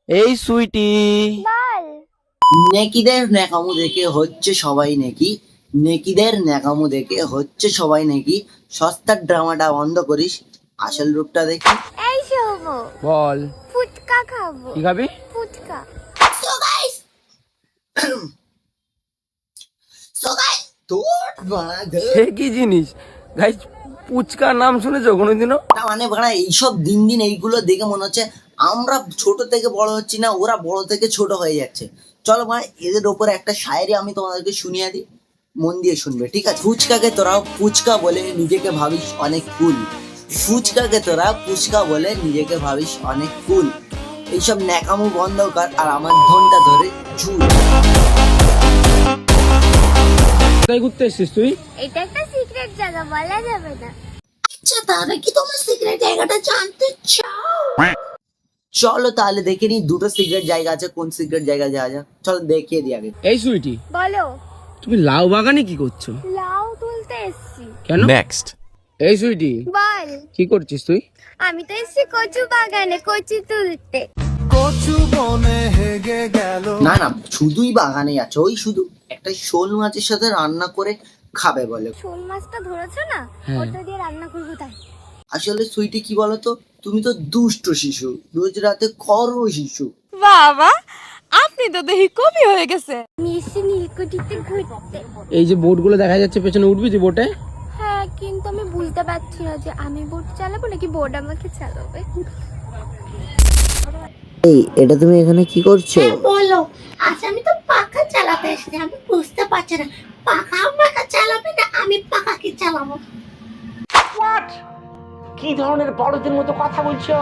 এই সুইটি, বল। নেকিদের ন্যাকামো দেখে হচ্ছে সবাই নেকি, নেকিদের ন্যাকামো দেখে হচ্ছে সবাই নেকি। সস্তার ড্রামাটা বন্ধ করিস, আসল রূপটা দেখি। এই শোবো, বল ফুচকা খাবো। কি খাবি? ফুচকা। So guys, তোর সে কি জিনিস গাইস? পুচকার নাম শুনেছো কোনোদিনও? মানে ভাড়া এইসব দিন দিন এইগুলো দেখে মনে হচ্ছে আমরা ছোট থেকে বড় হচ্ছি না, ওরা বড় থেকে ছোট হয়ে যাচ্ছে। চলো ভাই, এদের ওপরে একটা শায়েরি আমি তোমাদেরকে শুনিয়ে দিই, মন দিয়ে শুনবে, ঠিক আছে? ফুচকাকে তোরা ফুচকা বলে নিজেকে ভাবিস অনেক কুল, ফুচকাকে তোরা ফুচকা বলে নিজেকে ভাবিস অনেক কুল। এইসব ন্যাকামো বন্ধ কর আর আমার ধনটা ধরে ঝুল। কোথায় ঘুরতে এসেছিস তুই? এটা একটা সিক্রেট জায়গা, বলা যাবে না। আচ্ছা, তাহলে কি তোমার সিক্রেট জায়গাটা জানতে চাও? চলো তাহলে দেখে নি দুটো সিক্রেট জায়গা আছে, কোন সিক্রেট জায়গা যাওয়া যাক, চলো দেখিয়ে দিই আগে। এই সুইটি, বলো। তুমি লাউ বাগানে কি করছো? লাউ তুলতে এসছি। কেন? Next. এই সুইটি, বল। কি করছিস তুই? আমি তো এসছি কচু বাগানে কচু তুলতে। না না, শুধুই বাগানে আছে, ওই শুধু একটা শোল মাছের সাথে রান্না করে খাবে বলে। শোল মাছটা ধরেছো না, হ্যাঁ। ওটা দিয়ে রান্না করবো তাই। আসলে সুইটি কি বলতো, তুমি তো দুষ্ট শিশু, রোজ রাতে খরো শিশু। বাবা, আপনি তো দেখি কবি হয়ে গেছে। আমি এসছি নীলকুঠিতে ঘুরতে। এই যে বোটগুলো দেখা যাচ্ছে পেছনে, উঠবি তুই বোটে? হ্যাঁ, কিন্তু আমি বুঝতে পারছি না যে আমি বোট চালাবো নাকি বোট আমাকে চালাবে। এই, এটা তুমি এখানে কি করছো? বলো, আজ আমি তো পাখা চালাতে এসেছি, আমি বুঝতে পারছি না পাখা আমাকে চালাবে না আমি পাখাকে চালাবো। কি ধরনের বড়দের মতো কথা বলছো?